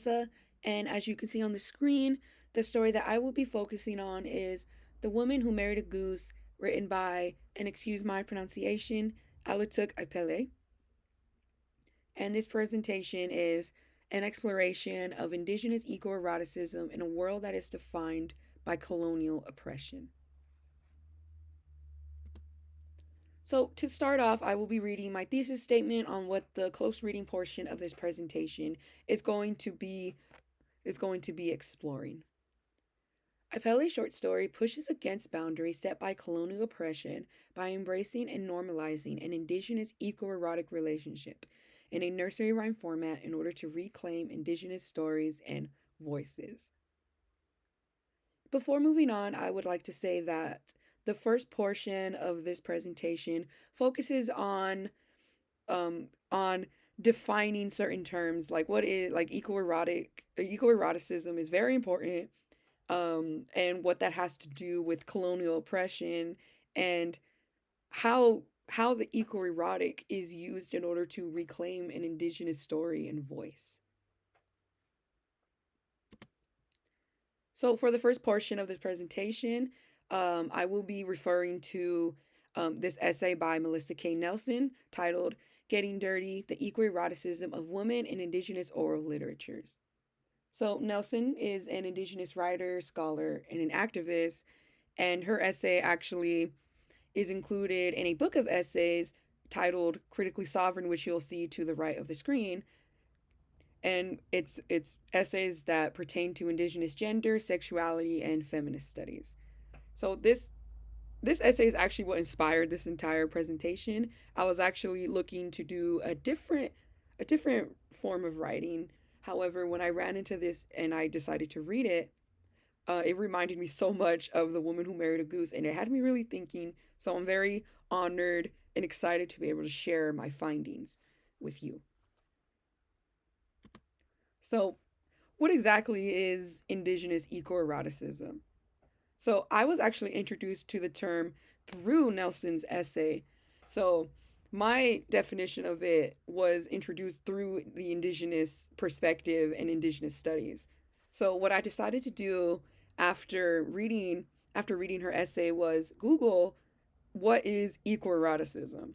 And as you can see on the screen, the story that I will be focusing on is The Woman Who Married a Goose, written by, and excuse my pronunciation, Alyssa. And this presentation is an exploration of indigenous ecoeroticism in a world that is defined by colonial oppression. So, to start off, I will be reading my thesis statement on what the close reading portion of this presentation is going to be exploring. Apelli's short story pushes against boundaries set by colonial oppression by embracing and normalizing an indigenous ecoerotic relationship in a nursery rhyme format in order to reclaim indigenous stories and voices. Before moving on, I would like to say that the first portion of this presentation focuses on defining certain terms like what is like ecoeroticism is very important, and what that has to do with colonial oppression, and how the ecoerotic is used in order to reclaim an indigenous story and voice. So for the first portion of this presentation, I will be referring to this essay by Melissa K. Nelson titled Getting Dirty, the Ecoeroticism of Women in Indigenous Oral Literatures. So Nelson is an indigenous writer, scholar, and an activist, and her essay actually is included in a book of essays titled Critically Sovereign, which you'll see to the right of the screen. And it's essays that pertain to indigenous gender, sexuality, and feminist studies. So this essay is actually what inspired this entire presentation. I was actually looking to do a different form of writing. However, when I ran into this and I decided to read it, it reminded me so much of The Woman Who Married a Goose, and it had me really thinking. So I'm very honored and excited to be able to share my findings with you. So, what exactly is indigenous ecoeroticism? So, I was actually introduced to the term through Nelson's essay. So, my definition of it was introduced through the indigenous perspective and indigenous studies. So, what I decided to do after reading after reading her essay was Google what is ecoeroticism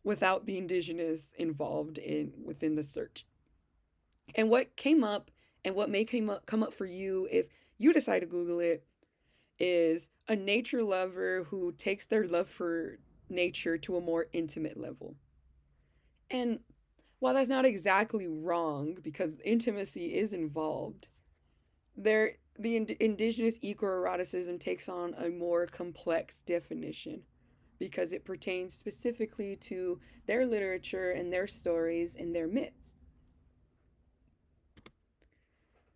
without the indigenous involved in within the search. And what came up, and what may come up for you if you decide to Google it, is a nature lover who takes their love for nature to a more intimate level. And while that's not exactly wrong, because intimacy is involved, the indigenous ecoeroticism takes on a more complex definition because it pertains specifically to their literature and their stories and their myths.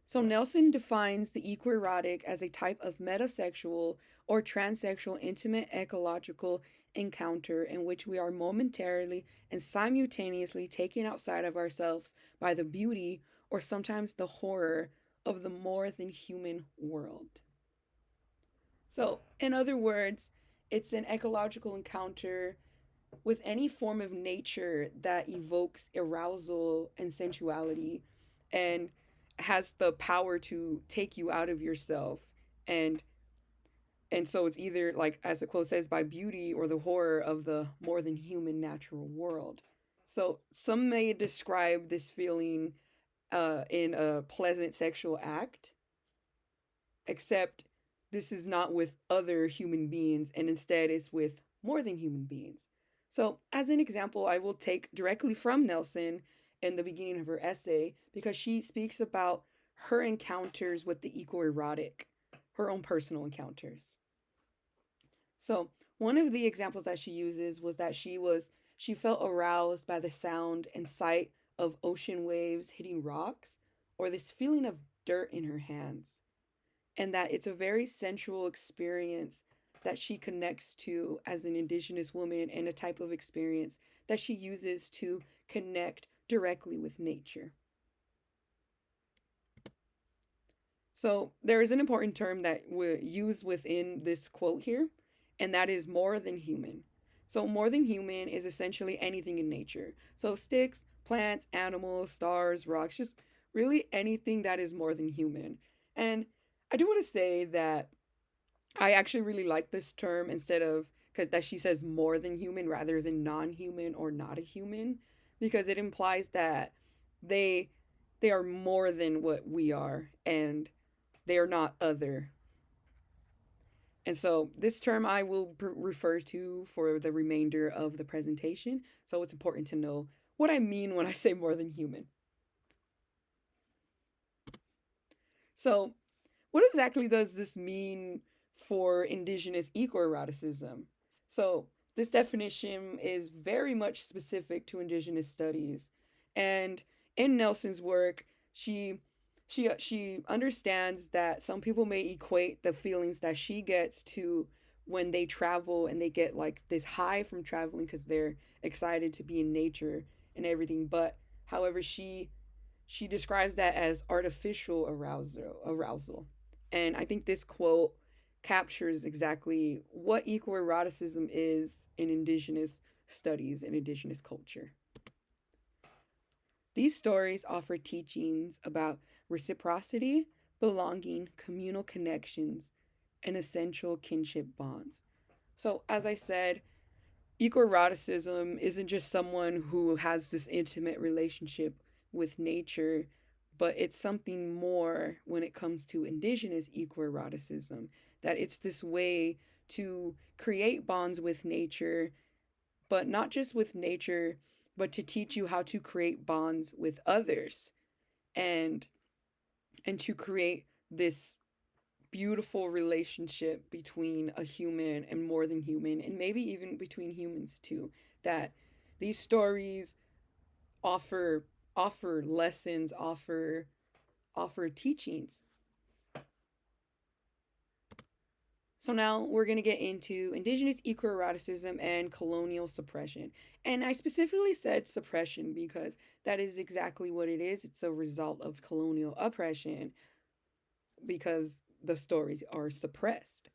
So Nelson defines the equerotic as a type of metasexual or transsexual intimate ecological encounter in which we are momentarily and simultaneously taken outside of ourselves by the beauty or sometimes the horror of the more than human world. So, in other words, it's an ecological encounter with any form of nature that evokes arousal and sensuality and has the power to take you out of yourself, and so it's either, like as the quote says, by beauty or the horror of the more than human natural world. So some may describe this feeling in a pleasant sexual act, except this is not with other human beings, and instead it's with more than human beings. So, as an example, I will take directly from Nelson in the beginning of her essay because she speaks about her encounters with the ecoerotic, her own personal encounters. So, one of the examples that she uses was that she felt aroused by the sound and sight of ocean waves hitting rocks, or this feeling of dirt in her hands, and that it's a very sensual experience that she connects to as an indigenous woman, and a type of experience that she uses to connect directly with nature. So there is an important term that we use within this quote here, and that is more than human. So more than human is essentially anything in nature. So sticks, plants, animals, stars, rocks, just really anything that is more than human. And I do want to say that I actually really like this term instead of because that she says more than human rather than non-human or not a human, because it implies that they they are more than what we are, and they are not other. And so this term I will refer to for the remainder of the presentation. So it's important to know what I mean when I say more than human. So, what exactly does this mean for indigenous ecoeroticism? So, this definition is very much specific to indigenous studies. And in Nelson's work, she understands that some people may equate the feelings that she gets to when they travel and they get like this high from traveling because they're excited to be in nature and everything. But however, she describes that as artificial arousal. And I think this quote captures exactly what ecoeroticism is in indigenous studies and indigenous culture. These stories offer teachings about reciprocity, belonging, communal connections, and essential kinship bonds. So, as I said, ecoeroticism isn't just someone who has this intimate relationship with nature, but it's something more when it comes to indigenous ecoeroticism, that it's this way to create bonds with nature, but not just with nature, but to teach you how to create bonds with others, and to create this beautiful relationship between a human and more than human, and maybe even between humans too, that these stories offer lessons, offer teachings. So now we're going to get into indigenous ecoeroticism and colonial suppression. And I specifically said suppression because that is exactly what it is. It's a result of colonial oppression because the stories are suppressed.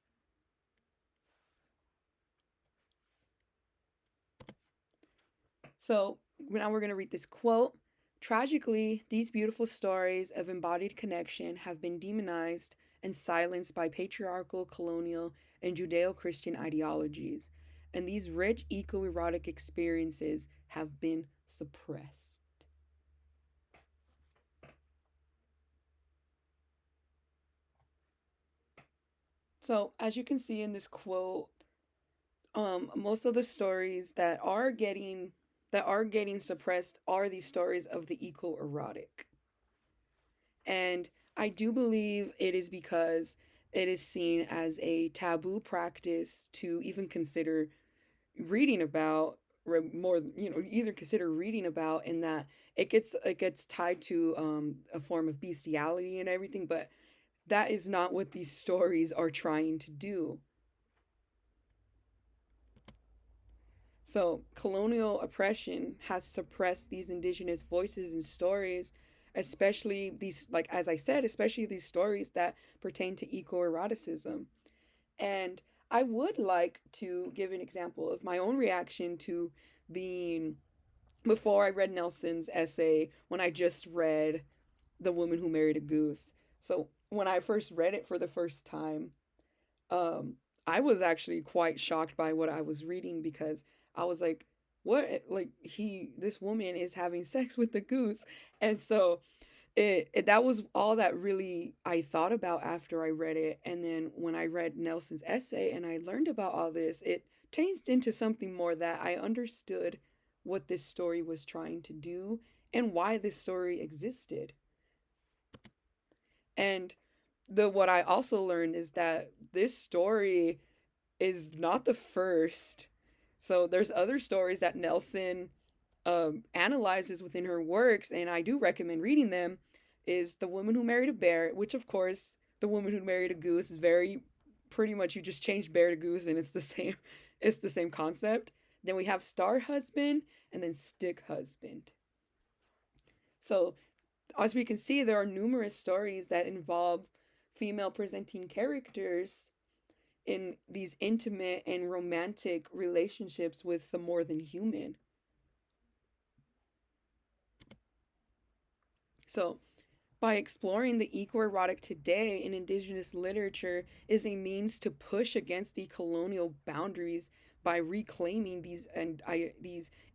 So now we're going to read this quote. Tragically, these beautiful stories of embodied connection have been demonized and silenced by patriarchal, colonial, and Judeo Christian ideologies, and these rich ecoerotic experiences have been suppressed. So, as you can see in this quote, most of the stories that are getting suppressed are these stories of the eco-erotic. And I do believe it is because it is seen as a taboo practice to even consider reading about, more, either consider reading about, in that it gets tied to a form of bestiality and everything, but that is not what these stories are trying to do. So, colonial oppression has suppressed these indigenous voices and stories, especially these, like as I said, especially these stories that pertain to ecoeroticism. And I would like to give an example of my own reaction to being, before I read Nelson's essay, when I just read The Woman Who Married a Goose. So, when I first read it for the first time, um I was actually quite shocked by what I was reading, because I was like, what, like, this woman is having sex with the goose. And so that was all that really I thought about after I read it. And then when I read Nelson's essay and I learned about all this, it changed into something more, that I understood what this story was trying to do and why this story existed. And the what I also learned is that this story is not the first. So there's other stories that Nelson analyzes within her works, and I do recommend reading them. Is The Woman Who Married a Bear, which of course, The Woman Who Married a Goose is very, pretty much you just change bear to goose and it's the same. It's the same concept. Then we have Star Husband and then Stick Husband. So as we can see, there are numerous stories that involve female presenting characters in these intimate and romantic relationships with the more than human. So by exploring the ecoerotic today in indigenous literature is a means to push against the colonial boundaries by reclaiming these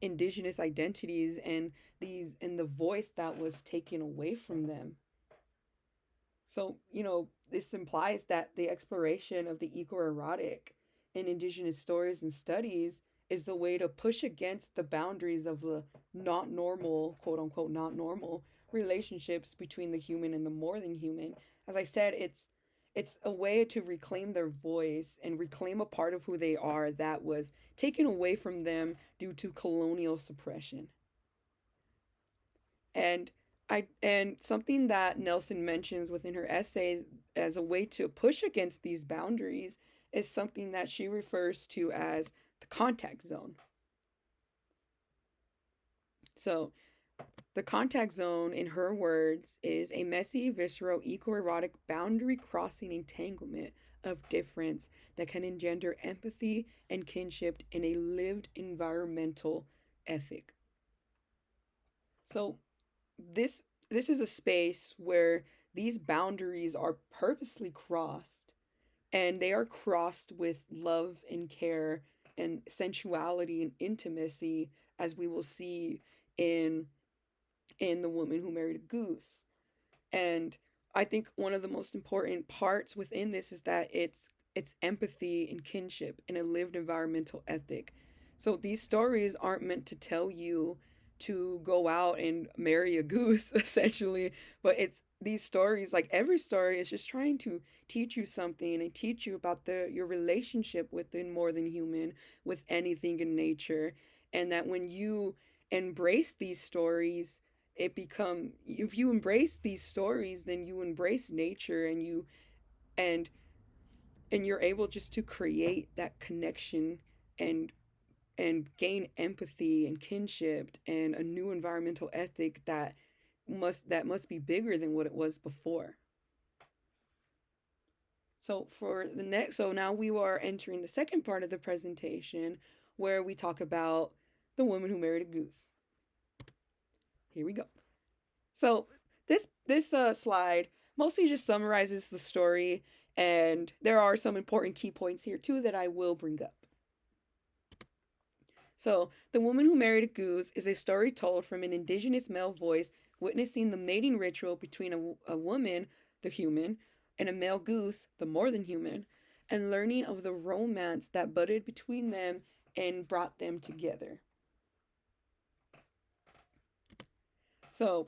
indigenous identities and the voice that was taken away from them. So, this implies that the exploration of the ecoerotic in indigenous stories and studies is the way to push against the boundaries of the not normal, quote unquote, not normal relationships between the human and the more than human. As I said, it's a way to reclaim their voice and reclaim a part of who they are that was taken away from them due to colonial suppression. And and something that Nelson mentions within her essay as a way to push against these boundaries is something that she refers to as the contact zone. So, the contact zone, in her words, is a messy, visceral, ecoerotic, boundary crossing entanglement of difference that can engender empathy and kinship in a lived environmental ethic. So, this this is a space where these boundaries are purposely crossed, and they are crossed with love and care and sensuality and intimacy, as we will see in The Woman Who Married a Goose. And I think one of the most important parts within this is that it's empathy and kinship and a lived environmental ethic. So these stories aren't meant to tell you to go out and marry a goose essentially, but it's these stories, like every story, is just trying to teach you something and teach you about the your relationship within more than human, with anything in nature, and that when you embrace these stories, it become if you embrace these stories, then you embrace nature, and and you're able just to create that connection and gain empathy and kinship and a new environmental ethic that must be bigger than what it was before. So now we are entering the second part of the presentation, where we talk about The Woman Who Married a Goose. Here we go. So this slide mostly just summarizes the story, and there are some important key points here too that I will bring up. So, The Woman Who Married a Goose is a story told from an indigenous male voice witnessing the mating ritual between a woman, the human, and a male goose, the more than human, and learning of the romance that budded between them and brought them together. So,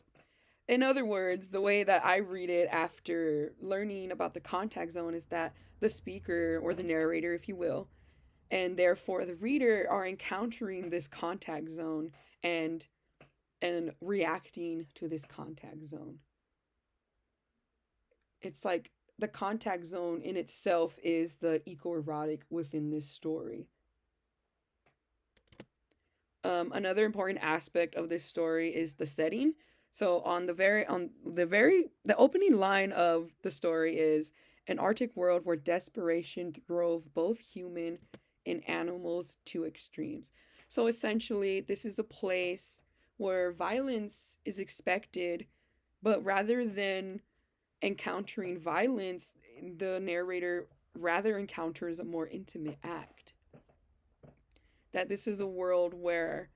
in other words, the way that I read it after learning about the contact zone is that the speaker, or the narrator, if you will, and therefore the reader, are encountering this contact zone and reacting to this contact zone. It's like the contact zone in itself is the ecoerotic within this story. Another important aspect of this story is the setting. So the opening line of the story is an Arctic world where desperation drove both human and animals to extremes. So essentially, this is a place where violence is expected, but rather than encountering violence, the narrator rather encounters a more intimate act. That this is a world where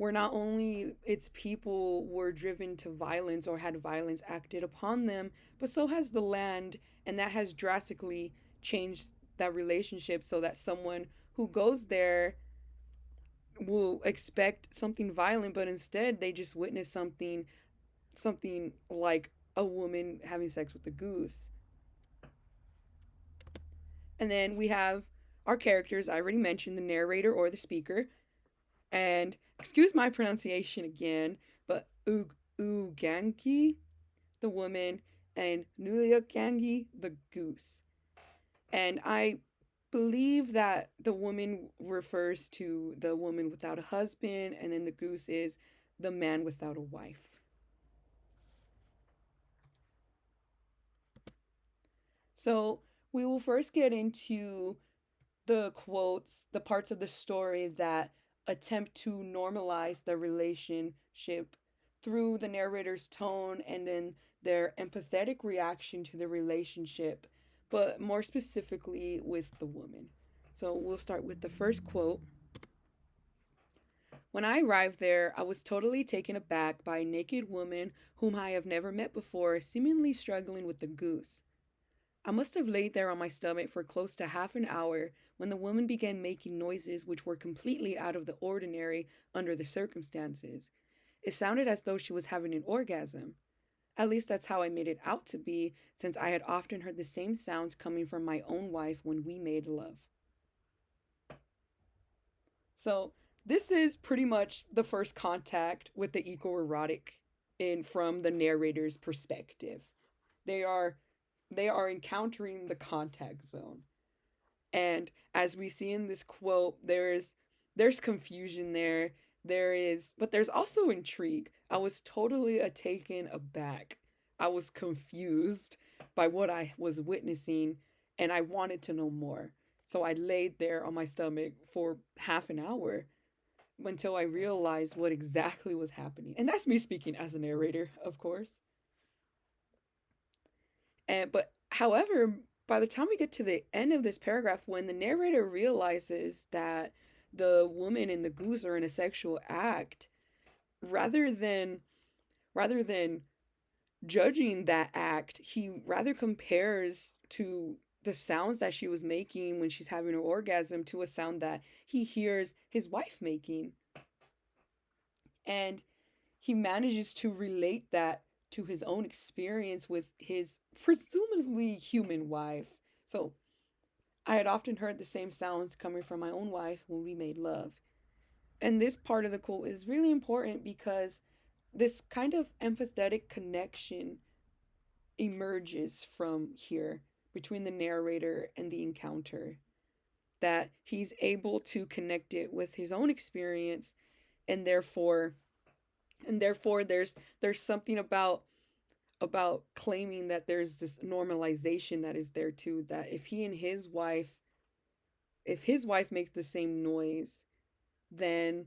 not only its people were driven to violence or had violence acted upon them, but so has the land, and that has drastically changed that relationship, so that someone who goes there will expect something violent, but instead they just witness something like a woman having sex with a goose. And then we have our characters. I already mentioned the narrator or the speaker. And excuse my pronunciation again, but Ugangi, the woman, and Nuliakangi, the goose. And I believe that the woman refers to the woman without a husband, and then the goose is the man without a wife. So we will first get into the quotes, the parts of the story that attempt to normalize the relationship through the narrator's tone and then their empathetic reaction to the relationship, but more specifically with the woman. So we'll start with the first quote. When I arrived there, I was totally taken aback by a naked woman whom I have never met before, seemingly struggling with the goose. I must have laid there on my stomach for close to half an hour when the woman began making noises which were completely out of the ordinary under the circumstances. It sounded as though she was having an orgasm. At least that's how I made it out to be, since I had often heard the same sounds coming from my own wife when we made love. So, this is pretty much the first contact with the ecoerotic in from the narrator's perspective. They are they are encountering the contact zone. And as we see in this quote, there's confusion there. But there's also intrigue. I was totally taken aback. I was confused by what I was witnessing, and I wanted to know more. So I laid there on my stomach for half an hour until I realized what exactly was happening. And that's me speaking as a narrator, of course. And but however, by the time we get to the end of this paragraph, when the narrator realizes that the woman and the goose are in a sexual act, rather than rather than judging that act, he rather compares to the sounds that she was making when she's having her orgasm to a sound that he hears his wife making. And he manages to relate that to his own experience with his presumably human wife. So I had often heard the same sounds coming from my own wife when we made love. And this part of the quote is really important because this kind of empathetic connection emerges from here between the narrator and the encounter. That he's able to connect it with his own experience, and therefore there's something about claiming that there's this normalization that is there too, that if his wife makes the same noise, then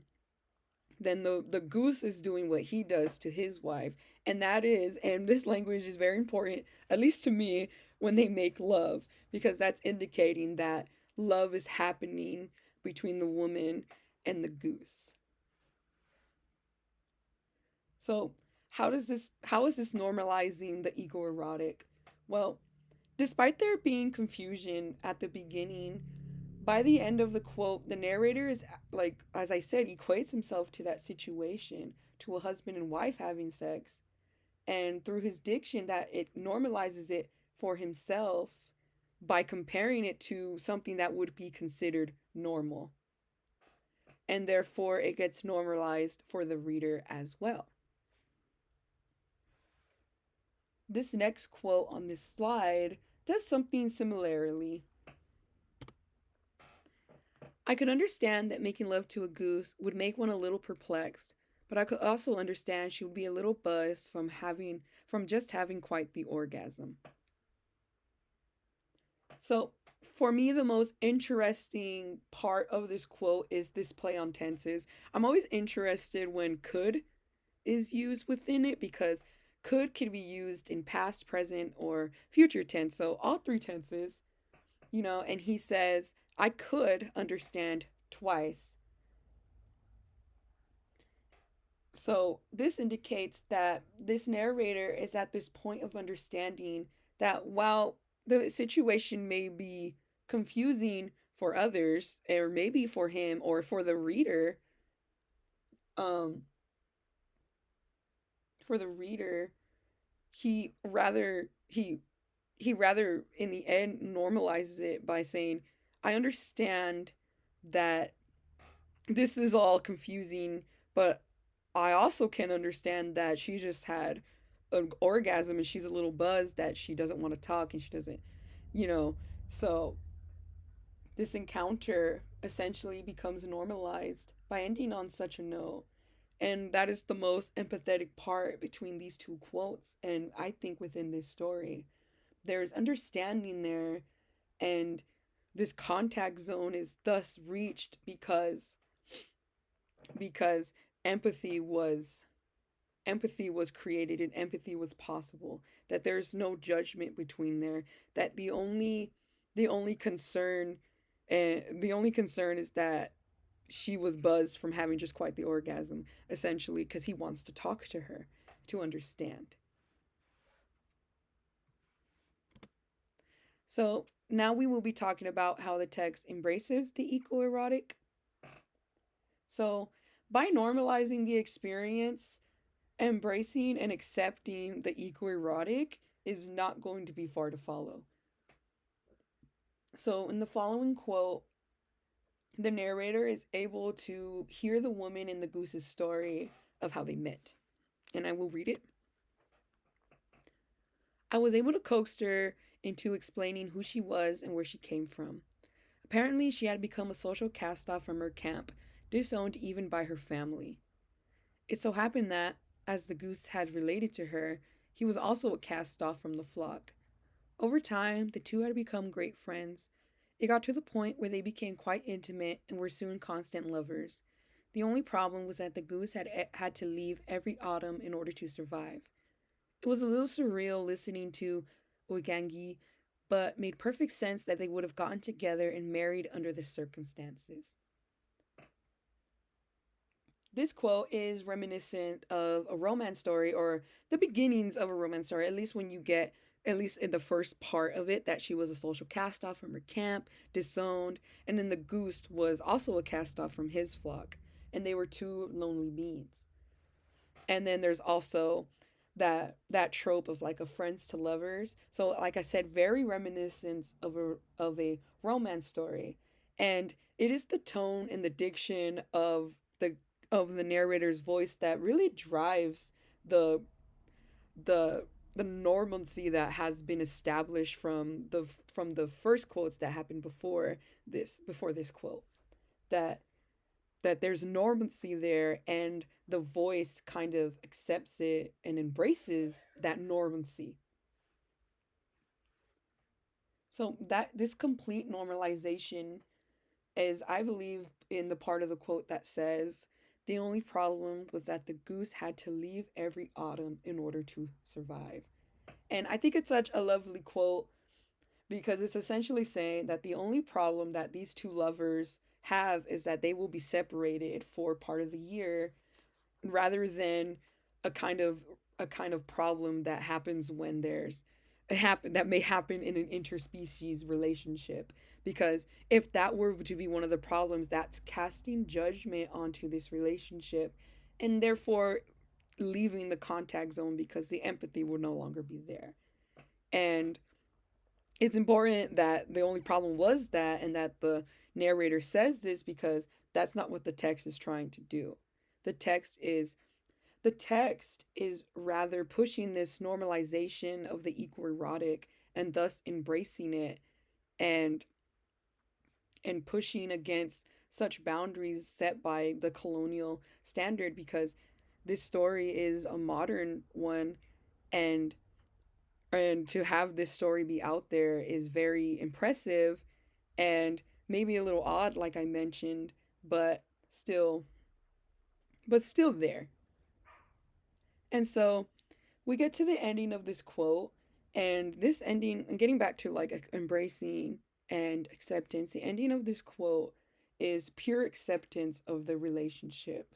the goose is doing what he does to his wife. And this language is very important, at least to me, when they make love, because that's indicating that love is happening between the woman and the goose. So how is this normalizing the egoerotic? Well, despite there being confusion at the beginning, by the end of the quote, the narrator is, like, as I said, equates himself to that situation, to a husband and wife having sex. And through his diction, that it normalizes it for himself by comparing it to something that would be considered normal. And therefore, it gets normalized for the reader as well. This next quote on this slide does something similarly. I could understand that making love to a goose would make one a little perplexed, but I could also understand she would be a little buzzed from just having quite the orgasm. So, for me, the most interesting part of this quote is this play on tenses. I'm always interested when could is used within it, because could can be used in past, present, or future tense. So all three tenses, and he says, I could understand twice. So this indicates that this narrator is at this point of understanding that while the situation may be confusing for others, or maybe for him or for the reader, um, for the reader, he rather he he rather in the end normalizes it by saying, I understand that this is all confusing, but I also can understand that she just had an orgasm and she's a little buzzed, that she doesn't want to talk and she doesn't, you know. So this encounter essentially becomes normalized by ending on such a note. And that is the most empathetic part between these two quotes. And I think within this story, there's understanding there, and this contact zone is thus reached because empathy was empathy was created and empathy was possible, that there's no judgment between there, that the only concern is that she was buzzed from having just quite the orgasm, essentially, because he wants to talk to her to understand. So now we will be talking about how the text embraces the ecoerotic. So by normalizing the experience, embracing and accepting the ecoerotic is not going to be far to follow. So in the following quote, the narrator is able to hear the woman in the goose's story of how they met. And I will read it. I was able to coax her into explaining who she was and where she came from. Apparently, she had become a social cast off from her camp, disowned even by her family. It so happened that, as the goose had related to her, he was also a cast off from the flock. Over time, the two had become great friends. It got to the point where they became quite intimate and were soon constant lovers. The only problem was that the goose had to leave every autumn in order to survive. It was a little surreal listening to Oigangi, but made perfect sense that they would have gotten together and married under the circumstances. This quote is reminiscent of a romance story, or the beginnings of a romance story, at least when you get, at least in the first part of it, that she was a social cast off from her camp, disowned, and then the goose was also a cast off from his flock, and they were two lonely beings. And then there's also that trope of like a friends to lovers. So like I said, very reminiscent of a romance story. And it is the tone and the diction of the narrator's voice that really drives the the the normalcy that has been established from the first quotes that happened before this quote, that there's normalcy there, and the voice kind of accepts it and embraces that normalcy. So that this complete normalization is, I believe, in the part of the quote that says, the only problem was that the goose had to leave every autumn in order to survive. And I think it's such a lovely quote because it's essentially saying that the only problem that these two lovers have is that they will be separated for part of the year, rather than a kind of a kind of problem that happens when there's that may happen in an interspecies relationship. Because if that were to be one of the problems, that's casting judgment onto this relationship, and therefore leaving the contact zone because the empathy will no longer be there. And it's important that the only problem was that, and that the narrator says this, because that's not what the text is trying to do. The text is the text is rather pushing this normalization of the equerotic, and thus embracing it, and pushing against such boundaries set by the colonial standard, because this story is a modern one, and to have this story be out there is very impressive, and maybe a little odd, like I mentioned, but still there. And so we get to the ending of this quote, and this ending, and getting back to like embracing and acceptance, the ending of this quote is pure acceptance of the relationship.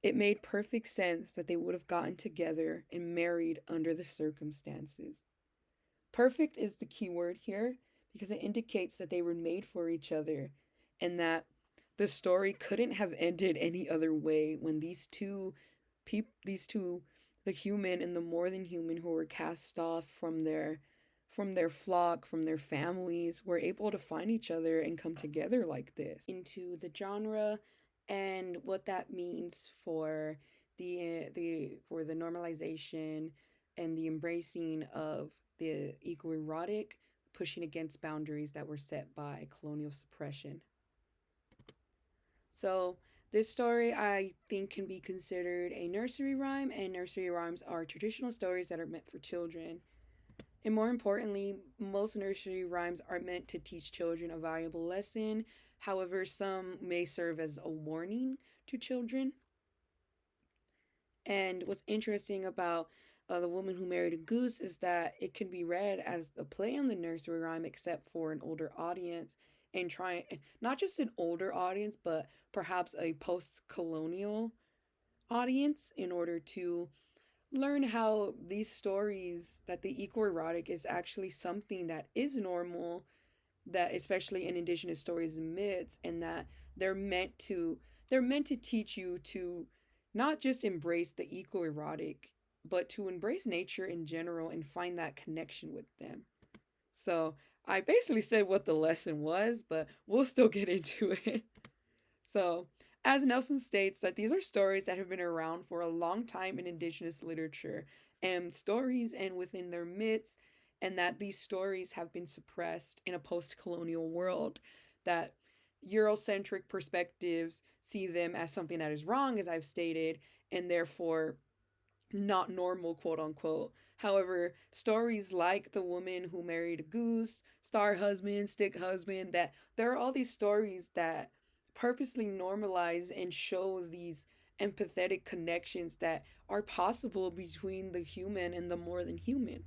It made perfect sense that they would have gotten together and married under the circumstances. Perfect is the key word here, because it indicates that they were made for each other, and that the story couldn't have ended any other way when these two, the human and the more than human, who were cast off from their flock, from their families, were able to find each other and come together like this. Into the genre and what that means for the normalization and the embracing of the ecoerotic, pushing against boundaries that were set by colonial suppression. So this story, I think, can be considered a nursery rhyme, and nursery rhymes are traditional stories that are meant for children. And more importantly, most nursery rhymes are meant to teach children a valuable lesson. However, some may serve as a warning to children. And what's interesting about The Woman Who Married a Goose is that it can be read as a play on the nursery rhyme, except for an older audience, and try not just an older audience, but perhaps a post colonial audience, in order to learn how these stories, that the ecoerotic is actually something that is normal, that especially in indigenous stories and myths, and that they're meant to they're meant to teach you to not just embrace the ecoerotic, but to embrace nature in general and find that connection with them. So I basically said what the lesson was, but we'll still get into it. So, as Nelson states, that these are stories that have been around for a long time in indigenous literature and stories and within their myths, and that these stories have been suppressed in a post colonial world, that Eurocentric perspectives see them as something that is wrong, as I've stated, and therefore not normal, quote unquote. However, stories like The Woman Who Married a Goose, Star Husband, Stick Husband, that there are all these stories that purposely normalize and show these empathetic connections that are possible between the human and the more than human.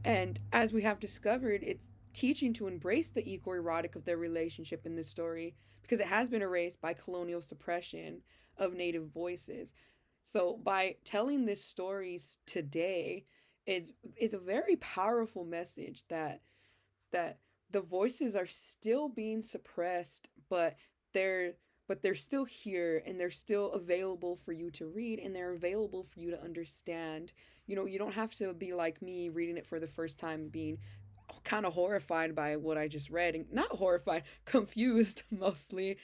And as we have discovered, it's teaching to embrace the ecoerotic of their relationship in this story, because it has been erased by colonial suppression of native voices. So by telling this stories today, it's a very powerful message that the voices are still being suppressed, they're but they're still here, and they're still available for you to read, and they're available for you to understand. You don't have to be like me reading it for the first time, being kind of horrified by what I just read, and not horrified, confused mostly.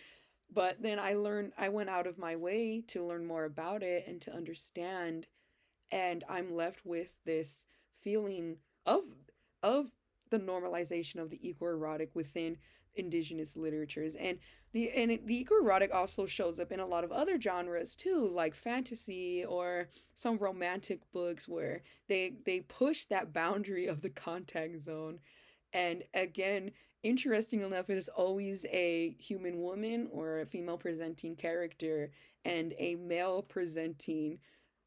But then I went out of my way to learn more about it and to understand, and I'm left with this feeling of of the normalization of the ecoerotic within indigenous literatures. And the ecoerotic also shows up in a lot of other genres too, like fantasy or some romantic books, where they push that boundary of the contact zone. And again, interesting enough, it is always a human woman or a female presenting character and a male presenting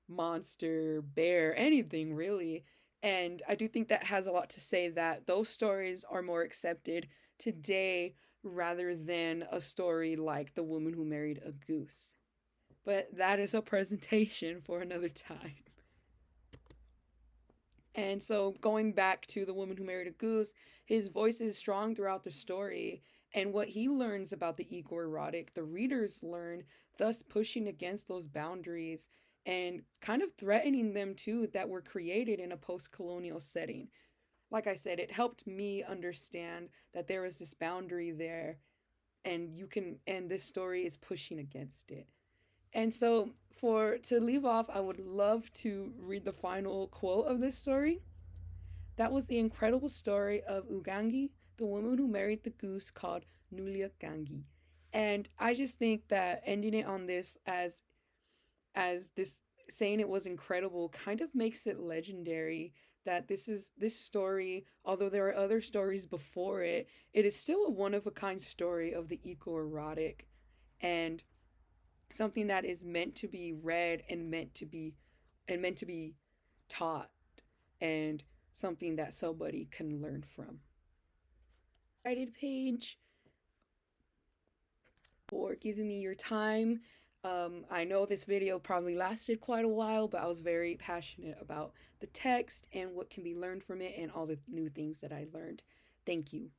monster, bear, anything really. And I do think that has a lot to say, that those stories are more accepted today rather than a story like The Woman Who Married a Goose. But that is a presentation for another time. And so, going back to The Woman Who Married a Goose, his voice is strong throughout the story. And what he learns about the ecoerotic, the readers learn, thus pushing against those boundaries and kind of threatening them too, that were created in a post colonial setting. Like I said, it helped me understand that there is this boundary there, and this story is pushing against it. And so, for to leave off, I would love to read the final quote of this story. That was the incredible story of Ugangi, the woman who married the goose called Nulia Gangi. And I just think that ending it on this, as this, saying it was incredible, kind of makes it legendary, that this story, although there are other stories before it, it is still a one of a kind story of the ecoerotic, and something that is meant to be read and meant to be taught, and something that somebody can learn from. Excited page for giving me your time. I know this video probably lasted quite a while, but I was very passionate about the text and what can be learned from it and all the new things that I learned. Thank you.